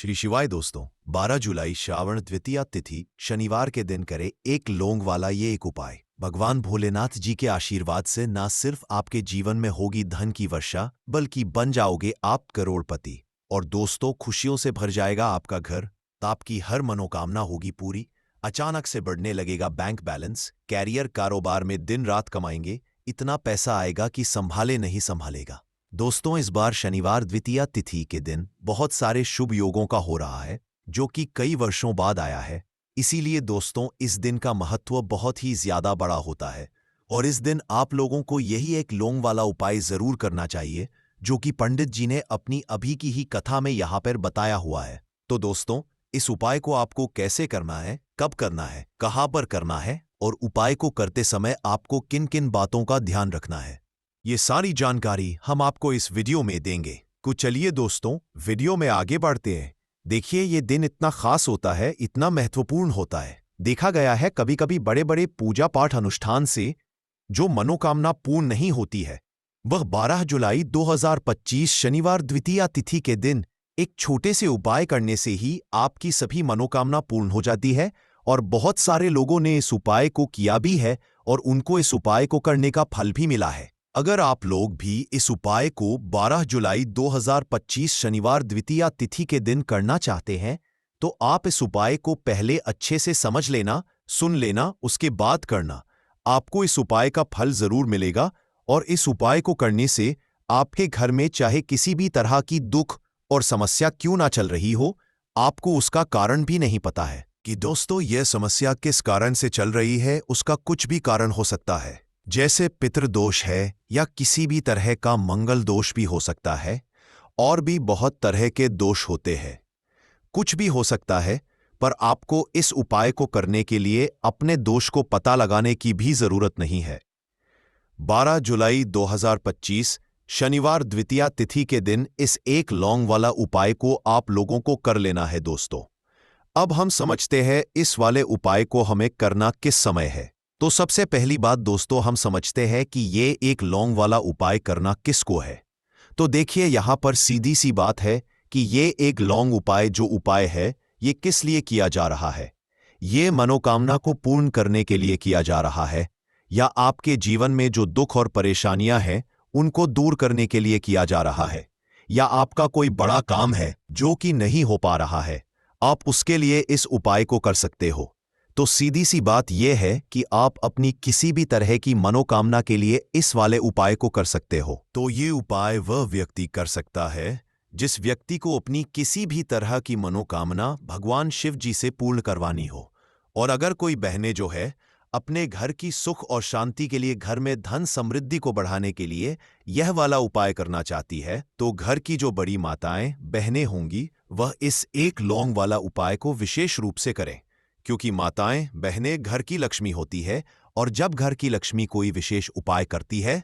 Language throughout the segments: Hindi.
श्री शिवाय दोस्तों, 12 जुलाई श्रावण द्वितीया तिथि शनिवार के दिन करे एक लौंग वाला ये एक उपाय। भगवान भोलेनाथ जी के आशीर्वाद से ना सिर्फ आपके जीवन में होगी धन की वर्षा, बल्कि बन जाओगे आप करोड़पति। और दोस्तों, खुशियों से भर जाएगा आपका घर, आपकी हर मनोकामना होगी पूरी। अचानक से बढ़ने लगेगा बैंक बैलेंस, कैरियर कारोबार में दिन रात कमाएंगे, इतना पैसा आएगा कि संभाले नहीं संभालेगा। दोस्तों, इस बार शनिवार द्वितीया तिथि के दिन बहुत सारे शुभ योगों का हो रहा है, जो कि कई वर्षों बाद आया है। इसीलिए दोस्तों, इस दिन का महत्व बहुत ही ज्यादा बड़ा होता है और इस दिन आप लोगों को यही एक लौंग वाला उपाय जरूर करना चाहिए, जो कि पंडित जी ने अपनी अभी की ही कथा में यहाँ पर बताया हुआ है। तो दोस्तों, इस उपाय को आपको कैसे करना है, कब करना है, कहाँ पर करना है और उपाय को करते समय आपको किन किन बातों का ध्यान रखना है, ये सारी जानकारी हम आपको इस वीडियो में देंगे। तो चलिए दोस्तों, वीडियो में आगे बढ़ते हैं। देखिए, ये दिन इतना खास होता है, इतना महत्वपूर्ण होता है। देखा गया है कभी कभी बड़े बड़े पूजा पाठ अनुष्ठान से जो मनोकामना पूर्ण नहीं होती है, वह 12 जुलाई 2025 शनिवार द्वितीया तिथि के दिन एक छोटे से उपाय करने से ही आपकी सभी मनोकामना पूर्ण हो जाती है। और बहुत सारे लोगों ने इस उपाय को किया भी है और उनको इस उपाय को करने का फल भी मिला है। अगर आप लोग भी इस उपाय को 12 जुलाई 2025 शनिवार द्वितीया तिथि के दिन करना चाहते हैं, तो आप इस उपाय को पहले अच्छे से समझ लेना, सुन लेना, उसके बाद करना। आपको इस उपाय का फल जरूर मिलेगा और इस उपाय को करने से आपके घर में चाहे किसी भी तरह की दुख और समस्या क्यों ना चल रही हो, आपको उसका कारण भी नहीं पता है कि दोस्तों यह समस्या किस कारण से चल रही है। उसका कुछ भी कारण हो सकता है, जैसे पितृदोष है या किसी भी तरह का मंगल दोष भी हो सकता है, और भी बहुत तरह के दोष होते हैं। कुछ भी हो सकता है, पर आपको इस उपाय को करने के लिए अपने दोष को पता लगाने की भी जरूरत नहीं है। 12 जुलाई 2025 शनिवार द्वितीया तिथि के दिन इस एक लौंग वाला उपाय को आप लोगों को कर लेना है। दोस्तों, अब हम समझते हैं इस वाले उपाय को हमें करना किस समय है। तो सबसे पहली बात दोस्तों, हम समझते हैं कि ये एक लौंग वाला उपाय करना किसको है। तो देखिए, यहां पर सीधी सी बात है कि ये एक लौंग उपाय जो उपाय है, ये किस लिए किया जा रहा है। ये मनोकामना को पूर्ण करने के लिए किया जा रहा है, या आपके जीवन में जो दुख और परेशानियां हैं उनको दूर करने के लिए किया जा रहा है, या आपका कोई बड़ा काम है जो कि नहीं हो पा रहा है, आप उसके लिए इस उपाय को कर सकते हो। तो सीधी सी बात यह है कि आप अपनी किसी भी तरह की मनोकामना के लिए इस वाले उपाय को कर सकते हो। तो ये उपाय वह व्यक्ति कर सकता है जिस व्यक्ति को अपनी किसी भी तरह की मनोकामना भगवान शिव जी से पूर्ण करवानी हो। और अगर कोई बहनें जो है अपने घर की सुख और शांति के लिए, घर में धन समृद्धि को बढ़ाने के लिए यह वाला उपाय करना चाहती है, तो घर की जो बड़ी माताएं बहनें होंगी, वह इस एक लौंग वाला उपाय को विशेष रूप से करें, क्योंकि माताएं बहनें घर की लक्ष्मी होती है और जब घर की लक्ष्मी कोई विशेष उपाय करती है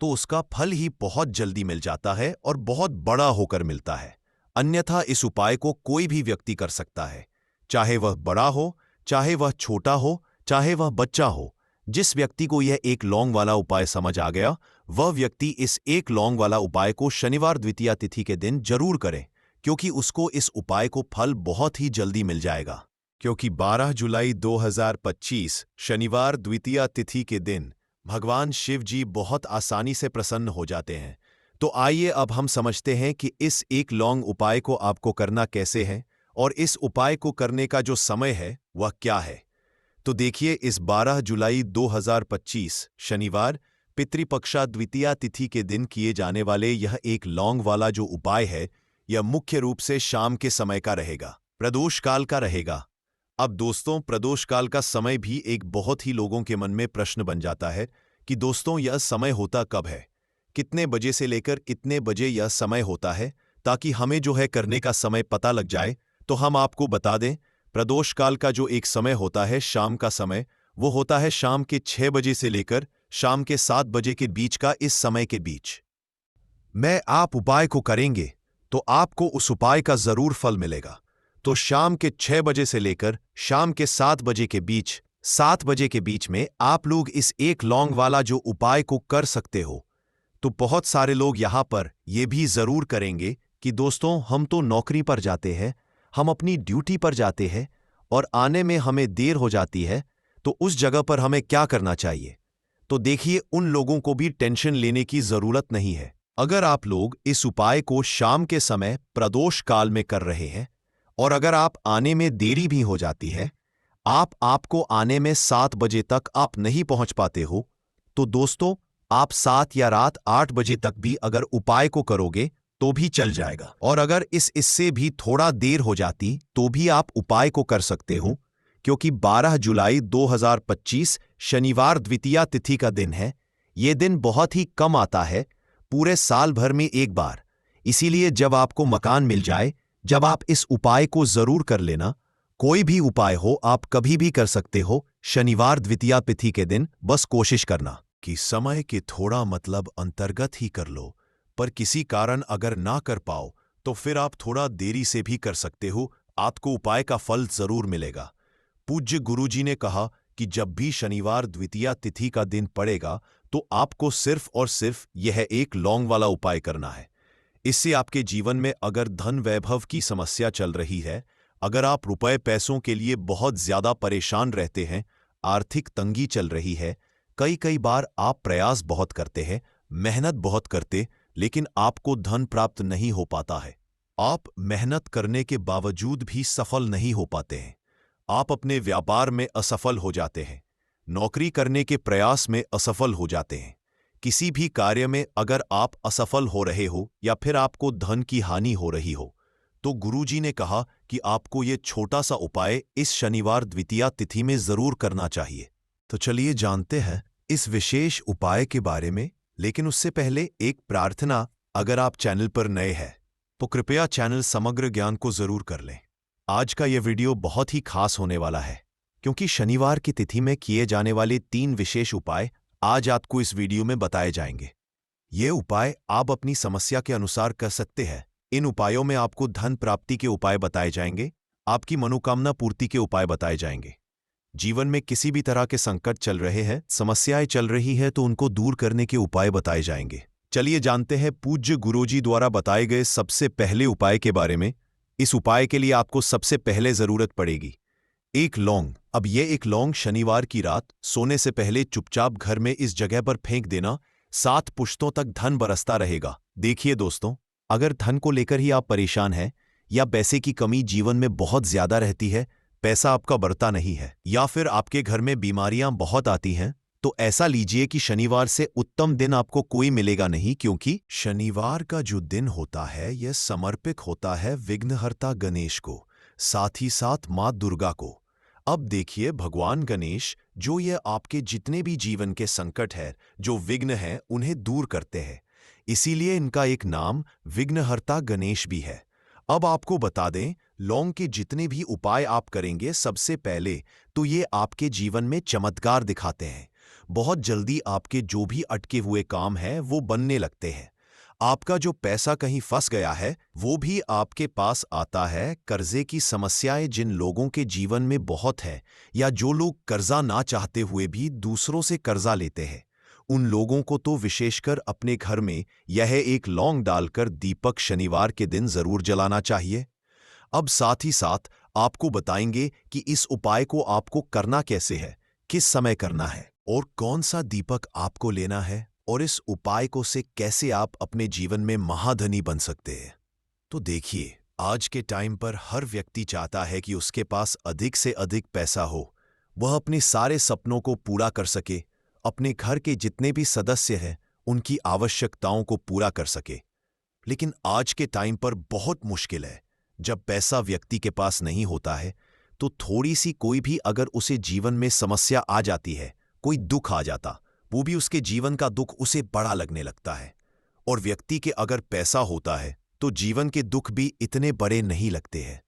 तो उसका फल ही बहुत जल्दी मिल जाता है और बहुत बड़ा होकर मिलता है। अन्यथा इस उपाय को कोई भी व्यक्ति कर सकता है, चाहे वह बड़ा हो, चाहे वह छोटा हो, चाहे वह बच्चा हो। जिस व्यक्ति को यह एक लौंग वाला उपाय समझ आ गया, वह व्यक्ति इस एक लौंग वाला उपाय को शनिवार द्वितीया तिथि के दिन जरूर करे, क्योंकि उसको इस उपाय को फल बहुत ही जल्दी मिल जाएगा। क्योंकि 12 जुलाई 2025 शनिवार द्वितीया तिथि के दिन भगवान शिव जी बहुत आसानी से प्रसन्न हो जाते हैं। तो आइए अब हम समझते हैं कि इस एक लौंग उपाय को आपको करना कैसे है और इस उपाय को करने का जो समय है वह क्या है। तो देखिए, इस 12 जुलाई 2025 शनिवार पितृपक्षा द्वितीया तिथि के दिन किए जाने वाले यह एक लौंग वाला जो उपाय है, यह मुख्य रूप से शाम के समय का रहेगा, प्रदोष काल का रहेगा। अब दोस्तों, प्रदोष काल का समय भी एक बहुत ही लोगों के मन में प्रश्न बन जाता है कि दोस्तों यह समय होता कब है, कितने बजे से लेकर कितने बजे यह समय होता है, ताकि हमें जो है करने का समय पता लग जाए। तो हम आपको बता दें, प्रदोष काल का जो एक समय होता है, शाम का समय, वो होता है शाम के 6 बजे से लेकर शाम के 7 बजे के बीच का। इस समय के बीच में आप उपाय को करेंगे तो आपको उस उपाय का जरूर फल मिलेगा। तो शाम के 6 बजे से लेकर शाम के 7 बजे के बीच, 7 बजे के बीच में आप लोग इस एक लौंग वाला जो उपाय को कर सकते हो। तो बहुत सारे लोग यहां पर यह भी जरूर करेंगे कि दोस्तों हम तो नौकरी पर जाते हैं, हम अपनी ड्यूटी पर जाते हैं और आने में हमें देर हो जाती है, तो उस जगह पर हमें क्या करना चाहिए? तो देखिए, उन लोगों को भी टेंशन लेने की जरूरत नहीं है। अगर आप लोग इस उपाय को शाम के समय प्रदोष काल में कर रहे हैं और अगर आप आने में देरी भी हो जाती है, आपको आने में 7 बजे तक आप नहीं पहुंच पाते हो, तो दोस्तों, आप 7 या रात 8 बजे तक भी अगर उपाय को करोगे तो भी चल जाएगा। और अगर इससे भी थोड़ा देर हो जाती तो भी आप उपाय को कर सकते हो, क्योंकि 12 जुलाई 2025 शनिवार द्वितीया तिथि का दिन है। ये दिन बहुत ही कम आता है, पूरे साल भर में एक बार। इसीलिए जब आपको मकान मिल जाए, जब आप इस उपाय को जरूर कर लेना। कोई भी उपाय हो, आप कभी भी कर सकते हो, शनिवार द्वितीया तिथि के दिन बस कोशिश करना कि समय के थोड़ा मतलब अंतर्गत ही कर लो। पर किसी कारण अगर ना कर पाओ तो फिर आप थोड़ा देरी से भी कर सकते हो, आपको उपाय का फल जरूर मिलेगा। पूज्य गुरुजी ने कहा कि जब भी शनिवार द्वितीया तिथि का दिन पड़ेगा तो आपको सिर्फ और सिर्फ यह एक लौंग वाला उपाय करना है। इससे आपके जीवन में अगर धन वैभव की समस्या चल रही है, अगर आप रुपए पैसों के लिए बहुत ज्यादा परेशान रहते हैं, आर्थिक तंगी चल रही है, कई बार आप प्रयास बहुत करते हैं, मेहनत बहुत करते, लेकिन आपको धन प्राप्त नहीं हो पाता है। आप मेहनत करने के बावजूद भी सफल नहीं हो पाते हैं। आप अपने व्यापार में असफल हो जाते हैं, नौकरी करने के प्रयास में असफल हो जाते हैं। किसी भी कार्य में अगर आप असफल हो रहे हो या फिर आपको धन की हानि हो रही हो, तो गुरुजी ने कहा कि आपको ये छोटा सा उपाय इस शनिवार द्वितीया तिथि में जरूर करना चाहिए। तो चलिए जानते हैं इस विशेष उपाय के बारे में, लेकिन उससे पहले एक प्रार्थना। अगर आप चैनल पर नए हैं तो कृपया चैनल समग्र ज्ञान को जरूर कर लें। आज का यह वीडियो बहुत ही खास होने वाला है, क्योंकि शनिवार की तिथि में किए जाने वाले 3 विशेष उपाय आज आपको इस वीडियो में बताए जाएंगे। ये उपाय आप अपनी समस्या के अनुसार कर सकते हैं। इन उपायों में आपको धन प्राप्ति के उपाय बताए जाएंगे, आपकी मनोकामना पूर्ति के उपाय बताए जाएंगे। जीवन में किसी भी तरह के संकट चल रहे हैं, समस्याएं चल रही है, तो उनको दूर करने के उपाय बताए जाएंगे। चलिए जानते हैं पूज्य गुरुजी द्वारा बताए गए सबसे पहले उपाय के बारे में। इस उपाय के लिए आपको सबसे पहले जरूरत पड़ेगी एक लौंग। अब ये एक लौंग शनिवार की रात सोने से पहले चुपचाप घर में इस जगह पर फेंक देना। 7 पुश्तों तक धन बरसता रहेगा। देखिए दोस्तों, अगर धन को लेकर ही आप परेशान हैं या पैसे की कमी जीवन में बहुत ज्यादा रहती है, पैसा आपका बढ़ता नहीं है, या फिर आपके घर में बीमारियां बहुत आती हैं, तो ऐसा लीजिए कि शनिवार से उत्तम दिन आपको कोई मिलेगा नहीं, क्योंकि शनिवार का जो दिन होता है यह समर्पित होता है विघ्नहर्ता गणेश को, साथ ही साथ मां दुर्गा को। अब देखिए, भगवान गणेश जो ये आपके जितने भी जीवन के संकट है, जो विघ्न हैं, उन्हें दूर करते हैं। इसीलिए इनका एक नाम विघ्नहर्ता गणेश भी है। अब आपको बता दें, लौंग के जितने भी उपाय आप करेंगे, सबसे पहले तो ये आपके जीवन में चमत्कार दिखाते हैं। बहुत जल्दी आपके जो भी अटके हुए काम हैं वो बनने लगते हैं। आपका जो पैसा कहीं फंस गया है वो भी आपके पास आता है। कर्जे की समस्याएं जिन लोगों के जीवन में बहुत है, या जो लोग कर्जा ना चाहते हुए भी दूसरों से कर्जा लेते हैं, उन लोगों को तो विशेषकर अपने घर में यह एक लौंग डालकर दीपक शनिवार के दिन जरूर जलाना चाहिए। अब साथ ही साथ आपको बताएंगे कि इस उपाय को आपको करना कैसे है, किस समय करना है और कौन सा दीपक आपको लेना है, और इस उपाय को से कैसे आप अपने जीवन में महाधनी बन सकते हैं। तो देखिए, आज के टाइम पर हर व्यक्ति चाहता है कि उसके पास अधिक से अधिक पैसा हो, वह अपने सारे सपनों को पूरा कर सके, अपने घर के जितने भी सदस्य हैं उनकी आवश्यकताओं को पूरा कर सके। लेकिन आज के टाइम पर बहुत मुश्किल है। जब पैसा व्यक्ति के पास नहीं होता है तो थोड़ी सी कोई भी अगर उसे जीवन में समस्या आ जाती है, कोई दुख आ जाता, वो भी उसके जीवन का दुख उसे बड़ा लगने लगता है। और व्यक्ति के अगर पैसा होता है तो जीवन के दुख भी इतने बड़े नहीं लगते हैं।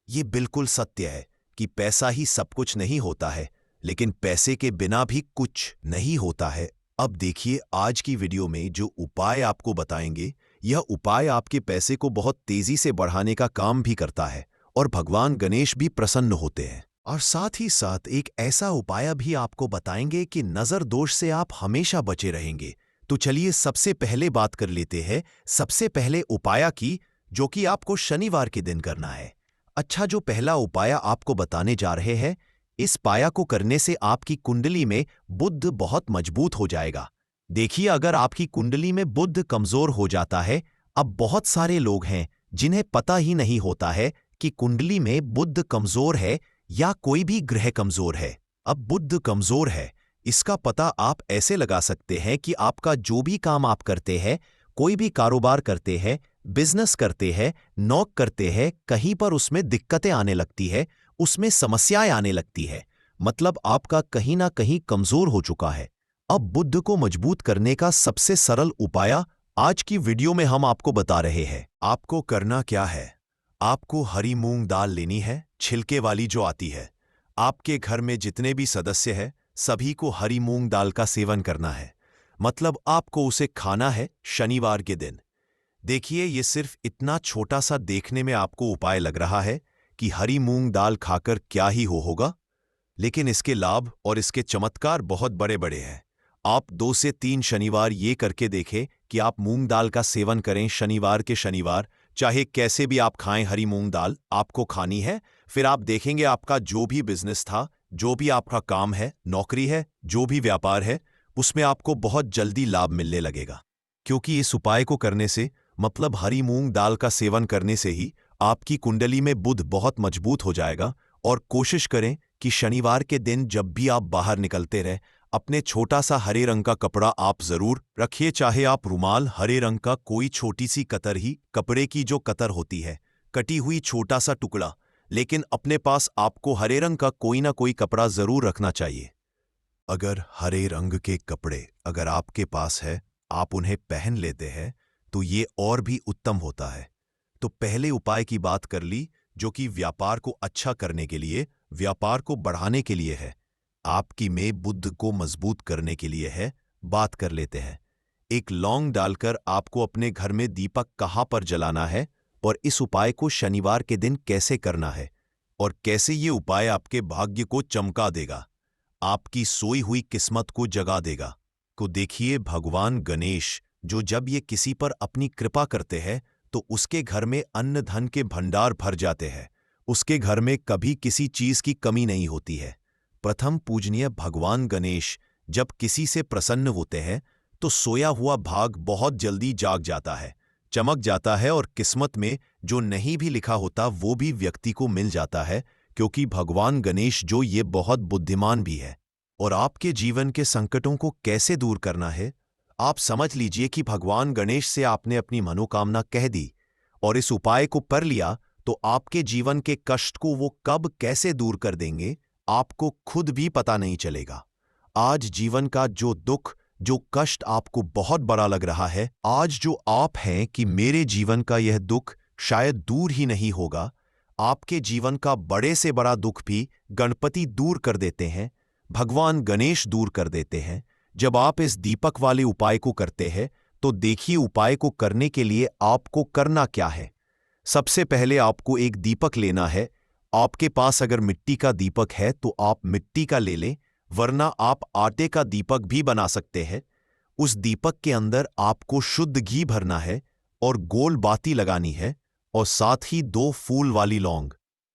ये बिल्कुल सत्य है कि पैसा ही सब कुछ नहीं होता है, लेकिन पैसे के बिना भी कुछ नहीं होता है। अब देखिए, आज की वीडियो में जो उपाय आपको बताएंगे, यह उपाय आपके पैसे को बहुत तेजी से बढ़ाने का काम भी करता है और भगवान गणेश भी प्रसन्न होते हैं। और साथ ही साथ एक ऐसा उपाय भी आपको बताएंगे कि नजर दोष से आप हमेशा बचे रहेंगे। तो चलिए सबसे पहले बात कर लेते हैं सबसे पहले उपाय की, जो कि आपको शनिवार के दिन करना है। अच्छा, जो पहला उपाय आपको बताने जा रहे हैं, इस पाया को करने से आपकी कुंडली में बुध बहुत मजबूत हो जाएगा। देखिए, अगर आपकी कुंडली में बुध कमजोर हो जाता है, अब बहुत सारे लोग हैं जिन्हें पता ही नहीं होता है कि कुंडली में बुध कमजोर है या कोई भी ग्रह कमजोर है। अब बुध कमजोर है, इसका पता आप ऐसे लगा सकते हैं कि आपका जो भी काम आप करते हैं, कोई भी कारोबार करते हैं, बिजनेस करते हैं, नौक करते हैं, कहीं पर उसमें दिक्कतें आने लगती है, उसमें समस्याएं आने लगती है। मतलब आपका कहीं ना कहीं कमजोर हो चुका है। अब बुध को मजबूत करने का सबसे सरल उपाय आज की वीडियो में हम आपको बता रहे हैं। आपको करना क्या है? आपको हरी मूंग दाल लेनी है, छिलके वाली जो आती है। आपके घर में जितने भी सदस्य हैं, सभी को हरी मूंग दाल का सेवन करना है। मतलब आपको उसे खाना है शनिवार के दिन। देखिए, ये सिर्फ इतना छोटा सा देखने में आपको उपाय लग रहा है कि हरी मूंग दाल खाकर क्या ही होगा, लेकिन इसके लाभ और इसके चमत्कार बहुत बड़े बड़े हैं। आप 2 से 3 शनिवार ये करके देखें कि आप मूंग दाल का सेवन करें शनिवार के शनिवार। चाहे कैसे भी आप खाएं, हरी मूंग दाल आपको खानी है। फिर आप देखेंगे आपका जो भी बिजनेस था, जो भी आपका काम है, नौकरी है, जो भी व्यापार है, उसमें आपको बहुत जल्दी लाभ मिलने लगेगा। क्योंकि इस उपाय को करने से, मतलब हरी मूंग दाल का सेवन करने से ही आपकी कुंडली में बुध बहुत मजबूत हो जाएगा। और कोशिश करें कि शनिवार के दिन जब भी आप बाहर निकलते रहे, अपने छोटा सा हरे रंग का कपड़ा आप जरूर रखिए। चाहे आप रुमाल, हरे रंग का कोई छोटी सी कतर ही, कपड़े की जो कतर होती है, कटी हुई छोटा सा टुकड़ा, लेकिन अपने पास आपको हरे रंग का कोई ना कोई कपड़ा जरूर रखना चाहिए। अगर हरे रंग के कपड़े अगर आपके पास है, आप उन्हें पहन लेते हैं, तो ये और भी उत्तम होता है। तो पहले उपाय की बात कर ली, जो कि व्यापार को अच्छा करने के लिए, व्यापार को बढ़ाने के लिए है, आपकी में बुद्ध को मजबूत करने के लिए है। बात कर लेते हैं। एक लौंग डालकर आपको अपने घर में दीपक कहाँ पर जलाना है, और इस उपाय को शनिवार के दिन कैसे करना है, और कैसे ये उपाय आपके भाग्य को चमका देगा, आपकी सोई हुई किस्मत को जगा देगा। को देखिए, भगवान गणेश जो जब ये किसी पर अपनी कृपा करते हैं, तो उसके घर में अन्न धन के भंडार भर जाते हैं। उसके घर में कभी किसी चीज की कमी नहीं होती है। प्रथम पूजनीय भगवान गणेश जब किसी से प्रसन्न होते हैं, तो सोया हुआ भाग बहुत जल्दी जाग जाता है, चमक जाता है, और किस्मत में जो नहीं भी लिखा होता वो भी व्यक्ति को मिल जाता है। क्योंकि भगवान गणेश जो ये बहुत बुद्धिमान भी है। और आपके जीवन के संकटों को कैसे दूर करना है, आप समझ लीजिए कि भगवान गणेश से आपने अपनी मनोकामना कह दी और इस उपाय को कर लिया, तो आपके जीवन के कष्ट को वो कब कैसे दूर कर देंगे, आपको खुद भी पता नहीं चलेगा। आज जीवन का जो दुख, जो कष्ट आपको बहुत बड़ा लग रहा है, आज जो आप हैं कि मेरे जीवन का यह दुख शायद दूर ही नहीं होगा, आपके जीवन का बड़े से बड़ा दुख भी गणपति दूर कर देते हैं, भगवान गणेश दूर कर देते हैं। जब आप इस दीपक वाले उपाय को करते हैं, तो देखिए उपाय को करने के लिए आपको करना क्या है। सबसे पहले आपको एक दीपक लेना है। आपके पास अगर मिट्टी का दीपक है तो आप मिट्टी का ले लें, वरना आप आटे का दीपक भी बना सकते हैं। उस दीपक के अंदर आपको शुद्ध घी भरना है और गोल बाती लगानी है, और साथ ही 2 फूल वाली लौंग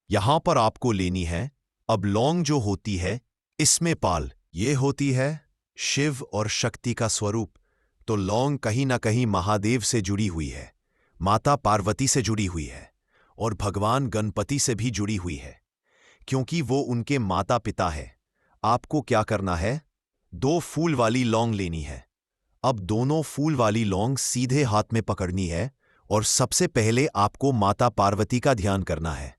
यहां पर आपको लेनी है। अब लौंग जो होती है, इसमें पाल ये होती है शिव और शक्ति का स्वरूप। तो लौंग कहीं ना कहीं महादेव से जुड़ी हुई है, माता पार्वती से जुड़ी हुई है, और भगवान गणपति से भी जुड़ी हुई है, क्योंकि वो उनके माता पिता है। आपको क्या करना है, 2 फूल वाली लौंग लेनी है। अब दोनों फूल वाली लौंग सीधे हाथ में पकड़नी है, और सबसे पहले आपको माता पार्वती का ध्यान करना है।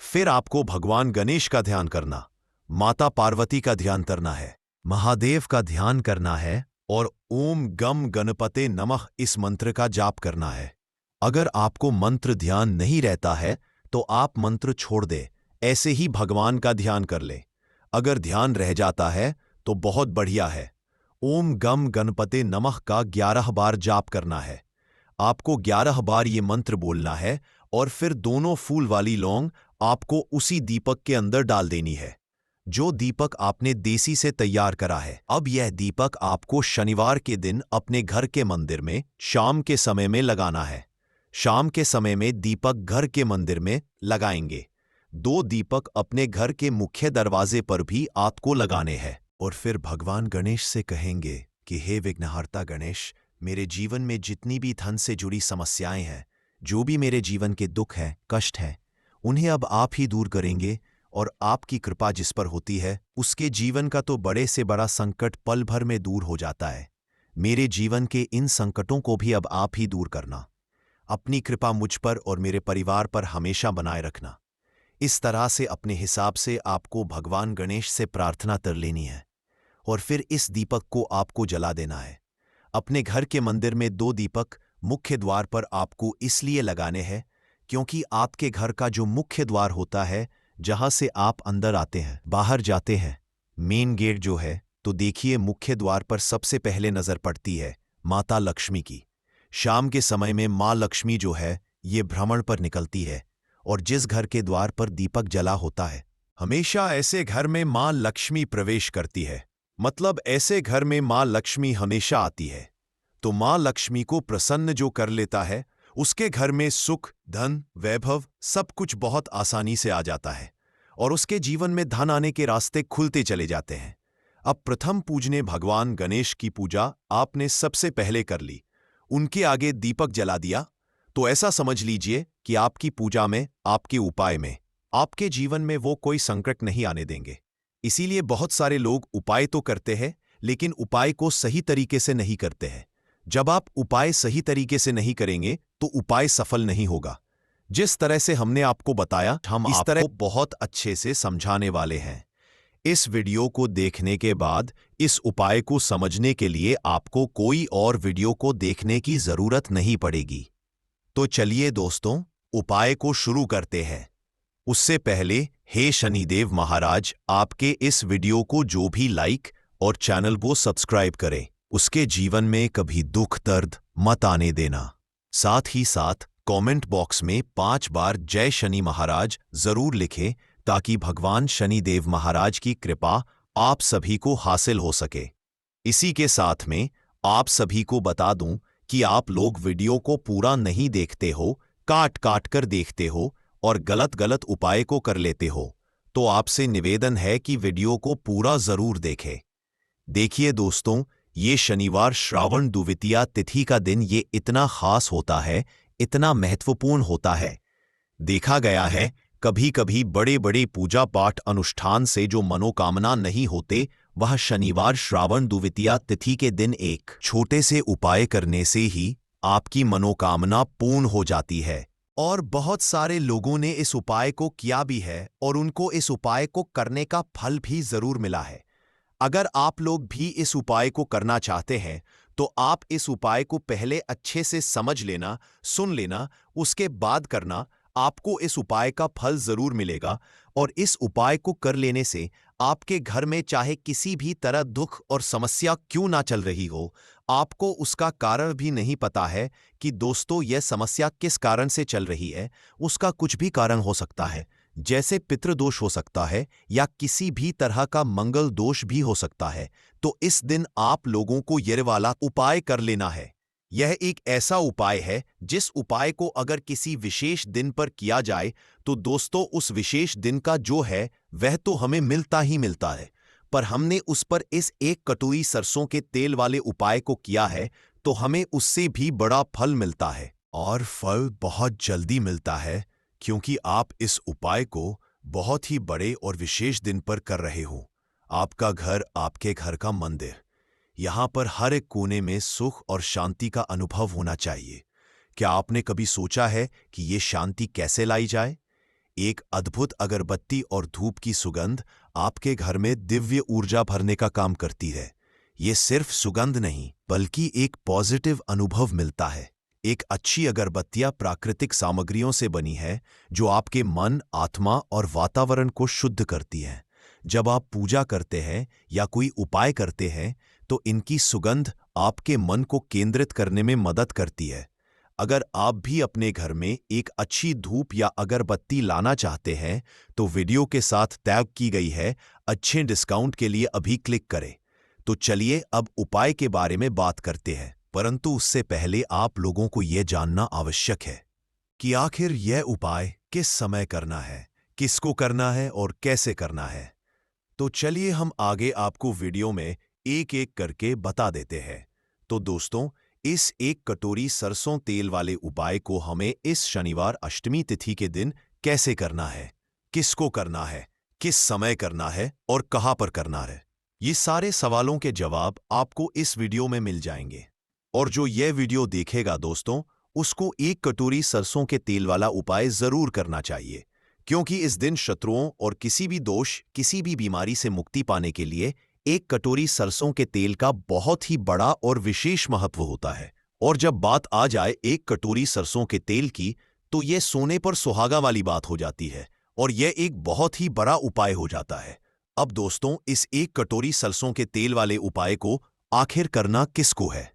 फिर आपको भगवान गणेश का ध्यान करना, माता पार्वती का ध्यान करना है, महादेव का ध्यान करना है, और ओम गम गणपते नमः इस मंत्र का जाप करना है। अगर आपको मंत्र ध्यान नहीं रहता है, तो आप मंत्र छोड़ दे, ऐसे ही भगवान का ध्यान कर ले। अगर ध्यान रह जाता है तो बहुत बढ़िया है। ओम गम गणपते नमः का 11 बार जाप करना है। आपको 11 बार ये मंत्र बोलना है, और फिर दोनों फूल वाली लौंग आपको उसी दीपक के अंदर डाल देनी है, जो दीपक आपने देसी से तैयार करा है। अब यह दीपक आपको शनिवार के दिन अपने घर के मंदिर में शाम के समय में लगाना है। शाम के समय में दीपक घर के मंदिर में लगाएंगे, 2 दीपक अपने घर के मुख्य दरवाजे पर भी आपको लगाने हैं और फिर भगवान गणेश से कहेंगे कि हे विघ्नहर्ता गणेश, मेरे जीवन में जितनी भी धन से जुड़ी समस्याएं हैं, जो भी मेरे जीवन के दुख हैं, कष्ट हैं, उन्हें अब आप ही दूर करेंगे और आपकी कृपा जिस पर होती है उसके जीवन का तो बड़े से बड़ा संकट पल भर में दूर हो जाता है। मेरे जीवन के इन संकटों को भी अब आप ही दूर करना। अपनी कृपा मुझ पर और मेरे परिवार पर हमेशा बनाए रखना। इस तरह से अपने हिसाब से आपको भगवान गणेश से प्रार्थना कर लेनी है और फिर इस दीपक को आपको जला देना है। अपने घर के मंदिर में 2 दीपक मुख्य द्वार पर आपको इसलिए लगाने हैं क्योंकि आपके घर का जो मुख्य द्वार होता है, जहां से आप अंदर आते हैं, बाहर जाते हैं, मेन गेट जो है, तो देखिए मुख्य द्वार पर सबसे पहले नजर पड़ती है माता लक्ष्मी की। शाम के समय में माँ लक्ष्मी जो है ये भ्रमण पर निकलती है और जिस घर के द्वार पर दीपक जला होता है, हमेशा ऐसे घर में माँ लक्ष्मी प्रवेश करती है। मतलब ऐसे घर में माँ लक्ष्मी हमेशा आती है। तो माँ लक्ष्मी को प्रसन्न जो कर लेता है, उसके घर में सुख, धन, वैभव सब कुछ बहुत आसानी से आ जाता है और उसके जीवन में धन आने के रास्ते खुलते चले जाते हैं। अब प्रथम पूजने भगवान गणेश की पूजा आपने सबसे पहले कर ली, उनके आगे दीपक जला दिया, तो ऐसा समझ लीजिए कि आपकी पूजा में, आपके उपाय में, आपके जीवन में वो कोई संकट नहीं आने देंगे। इसीलिए बहुत सारे लोग उपाय तो करते हैं, लेकिन उपाय को सही तरीके से नहीं करते हैं। जब आप उपाय सही तरीके से नहीं करेंगे तो उपाय सफल नहीं होगा। जिस तरह से हमने आपको बताया, हम इस तरह बहुत अच्छे से समझाने वाले हैं। इस वीडियो को देखने के बाद इस उपाय को समझने के लिए आपको कोई और वीडियो को देखने की जरूरत नहीं पड़ेगी। तो चलिए दोस्तों, उपाय को शुरू करते हैं। उससे पहले हे शनिदेव महाराज, आपके इस वीडियो को जो भी लाइक और चैनल को सब्सक्राइब करे, उसके जीवन में कभी दुख दर्द मत आने देना। साथ ही साथ कमेंट बॉक्स में 5 बार जय शनि महाराज जरूर लिखें ताकि भगवान शनिदेव महाराज की कृपा आप सभी को हासिल हो सके। इसी के साथ में आप सभी को बता दूं कि आप लोग वीडियो को पूरा नहीं देखते हो, काट काट कर देखते हो और गलत गलत उपाय को कर लेते हो, तो आपसे निवेदन है कि वीडियो को पूरा जरूर देखें। देखिए दोस्तों, ये शनिवार श्रावण द्वितीया तिथि का दिन ये इतना खास होता है, इतना महत्वपूर्ण होता है। देखा गया है कभी कभी बड़े बड़े पूजा पाठ अनुष्ठान से जो मनोकामना नहीं होते, वह शनिवार श्रावण द्वितीया तिथि के दिन एक छोटे से उपाय करने से ही आपकी मनोकामना पूर्ण हो जाती है। और बहुत सारे लोगों ने इस उपाय को किया भी है और उनको इस उपाय को करने का फल भी जरूर मिला है। अगर आप लोग भी इस उपाय को करना चाहते हैं तो आप इस उपाय को पहले अच्छे से समझ लेना, सुन लेना, उसके बाद करना। आपको इस उपाय का फल जरूर मिलेगा और इस उपाय को कर लेने से आपके घर में चाहे किसी भी तरह दुख और समस्या क्यों ना चल रही हो, आपको उसका कारण भी नहीं पता है कि दोस्तों यह समस्या किस कारण से चल रही है। उसका कुछ भी कारण हो सकता है, जैसे पितृदोष हो सकता है या किसी भी तरह का मंगल दोष भी हो सकता है। तो इस दिन आप लोगों को ये वाला उपाय कर लेना है। यह एक ऐसा उपाय है जिस उपाय को अगर किसी विशेष दिन पर किया जाए तो दोस्तों उस विशेष दिन का जो है वह तो हमें मिलता ही मिलता है, पर हमने उस पर इस 1 कटोरी सरसों के तेल वाले उपाय को किया है तो हमें उससे भी बड़ा फल मिलता है और फल बहुत जल्दी मिलता है, क्योंकि आप इस उपाय को बहुत ही बड़े और विशेष दिन पर कर रहे हो। आपका घर, आपके घर का मंदिर, यहां पर हर एक कोने में सुख और शांति का अनुभव होना चाहिए। क्या आपने कभी सोचा है कि ये शांति कैसे लाई जाए? एक अद्भुत अगरबत्ती और धूप की सुगंध आपके घर में दिव्य ऊर्जा भरने का काम करती है। ये सिर्फ सुगंध नहीं बल्कि एक पॉजिटिव अनुभव मिलता है। एक अच्छी अगरबत्तियां प्राकृतिक सामग्रियों से बनी है जो आपके मन, आत्मा और वातावरण को शुद्ध करती हैं। जब आप पूजा करते हैं या कोई उपाय करते हैं तो इनकी सुगंध आपके मन को केंद्रित करने में मदद करती है। अगर आप भी अपने घर में एक अच्छी धूप या अगरबत्ती लाना चाहते हैं तो वीडियो के साथ टैग की गई है अच्छे डिस्काउंट के लिए अभी क्लिक करें। तो चलिए अब उपाय के बारे में बात करते हैं, परंतु उससे पहले आप लोगों को यह जानना आवश्यक है कि आखिर यह उपाय किस समय करना है, किसको करना है और कैसे करना है। तो चलिए हम आगे आपको वीडियो में एक एक करके बता देते हैं। तो दोस्तों, इस एक कटोरी सरसों तेल वाले उपाय को हमें इस शनिवार अष्टमी तिथि के दिन कैसे करना है, किसको करना है, किस समय करना है और कहां पर करना है, ये सारे सवालों के जवाब आपको इस वीडियो में मिल जाएंगे। और जो यह वीडियो देखेगा दोस्तों, उसको एक कटोरी सरसों के तेल वाला उपाय जरूर करना चाहिए, क्योंकि इस दिन शत्रुओं और किसी भी दोष, किसी भी बीमारी से मुक्ति पाने के लिए एक कटोरी सरसों के तेल का बहुत ही बड़ा और विशेष महत्व होता है। और जब बात आ जाए एक कटोरी सरसों के तेल की, तो यह सोने पर सुहागा वाली बात हो जाती है और यह एक बहुत ही बड़ा उपाय हो जाता है। अब दोस्तों, इस एक कटोरी सरसों के तेल वाले उपाय को आखिर करना किसको है?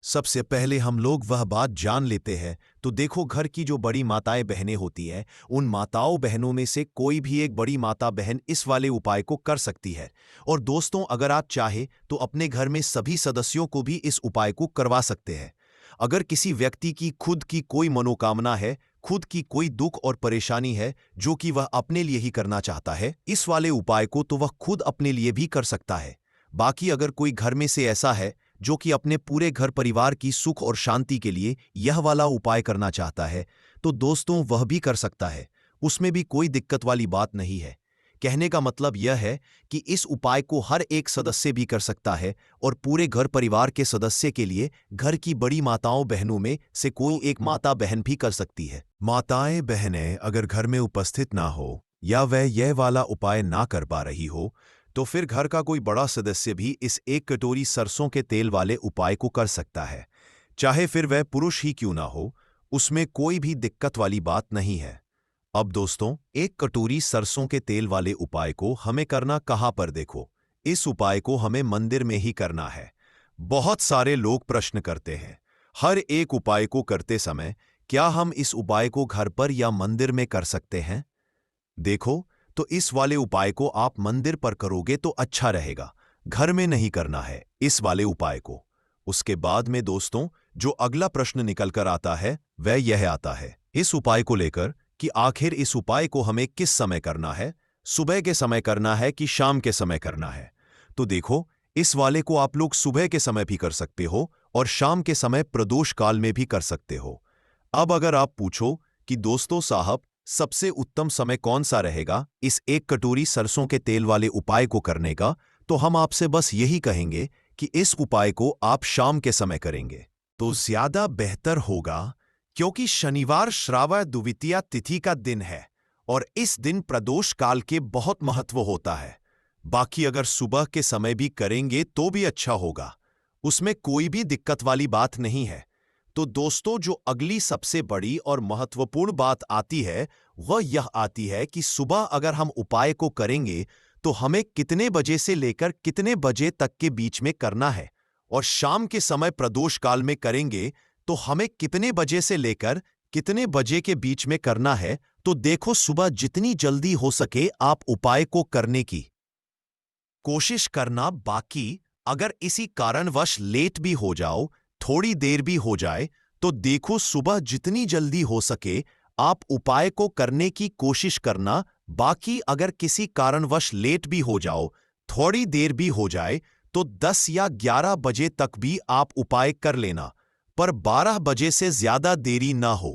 सबसे पहले हम लोग वह बात जान लेते हैं। तो देखो, घर की जो बड़ी माताएं बहनें होती हैं, उन माताओं बहनों में से कोई भी एक बड़ी माता बहन इस वाले उपाय को कर सकती है। और दोस्तों, अगर आप चाहे तो अपने घर में सभी सदस्यों को भी इस उपाय को करवा सकते हैं। अगर किसी व्यक्ति की खुद की कोई मनोकामना है, खुद की कोई दुख और परेशानी है जो कि वह अपने लिए ही करना चाहता है, इस वाले उपाय को तो वह खुद अपने लिए भी कर सकता है। बाकी अगर कोई घर में से ऐसा है जो कि अपने पूरे घर परिवार की सुख और शांति के लिए यह वाला उपाय करना चाहता है, तो दोस्तों वह भी कर सकता है। उसमें भी कोई दिक्कत वाली बात नहीं है। कहने का मतलब यह है कि इस उपाय को हर एक सदस्य भी कर सकता है और पूरे घर परिवार के सदस्य के लिए घर की बड़ी माताओं बहनों में से कोई एक माता बहन भी कर सकती है। माताएं बहनें अगर घर में उपस्थित ना हो या वह यह वाला उपाय ना कर पा रही हो, तो फिर घर का कोई बड़ा सदस्य भी इस एक कटोरी सरसों के तेल वाले उपाय को कर सकता है। चाहे फिर वह पुरुष ही क्यों ना हो, उसमें कोई भी दिक्कत वाली बात नहीं है। अब दोस्तों, एक कटोरी सरसों के तेल वाले उपाय को हमें करना कहां पर? देखो, इस उपाय को हमें मंदिर में ही करना है। बहुत सारे लोग प्रश्न करते हैं, हर एक उपाय को करते समय क्या हम इस उपाय को घर पर या मंदिर में कर सकते हैं? देखो, तो इस वाले उपाय को आप मंदिर पर करोगे तो अच्छा रहेगा, घर में नहीं करना है इस वाले उपाय को। उसके बाद में दोस्तों, जो अगला प्रश्न निकल कर आता है वह यह आता है इस उपाय को लेकर कि आखिर इस उपाय को हमें किस समय करना है, सुबह के समय करना है कि शाम के समय करना है? तो देखो, इस वाले को आप लोग सुबह के समय भी कर सकते हो और शाम के समय प्रदोष काल में भी कर सकते हो। अब अगर आप पूछो कि दोस्तों साहब, सबसे उत्तम समय कौन सा रहेगा इस एक कटोरी सरसों के तेल वाले उपाय को करने का, तो हम आपसे बस यही कहेंगे कि इस उपाय को आप शाम के समय करेंगे तो ज्यादा बेहतर होगा, क्योंकि शनिवार श्रावण द्वितीया तिथि का दिन है और इस दिन प्रदोष काल के बहुत महत्व होता है। बाकी अगर सुबह के समय भी करेंगे तो भी अच्छा होगा, उसमें कोई भी दिक्कत वाली बात नहीं है। तो दोस्तों, जो अगली सबसे बड़ी और महत्वपूर्ण बात आती है वह यह आती है कि सुबह अगर हम उपाय को करेंगे तो हमें कितने बजे से लेकर कितने बजे तक के बीच में करना है, और शाम के समय प्रदोष काल में करेंगे तो हमें कितने बजे से लेकर कितने बजे के बीच में करना है। तो देखो, सुबह जितनी जल्दी हो सके आप उपाय को करने की कोशिश करना। बाकी अगर इसी कारणवश लेट भी हो जाओ, थोड़ी देर भी हो जाए, तो देखो सुबह जितनी जल्दी हो सके आप उपाय को करने की कोशिश करना। बाकी अगर किसी कारणवश लेट भी हो जाओ, थोड़ी देर भी हो जाए, तो 10 या 11 बजे तक भी आप उपाय कर लेना, पर 12 बजे से ज्यादा देरी ना हो।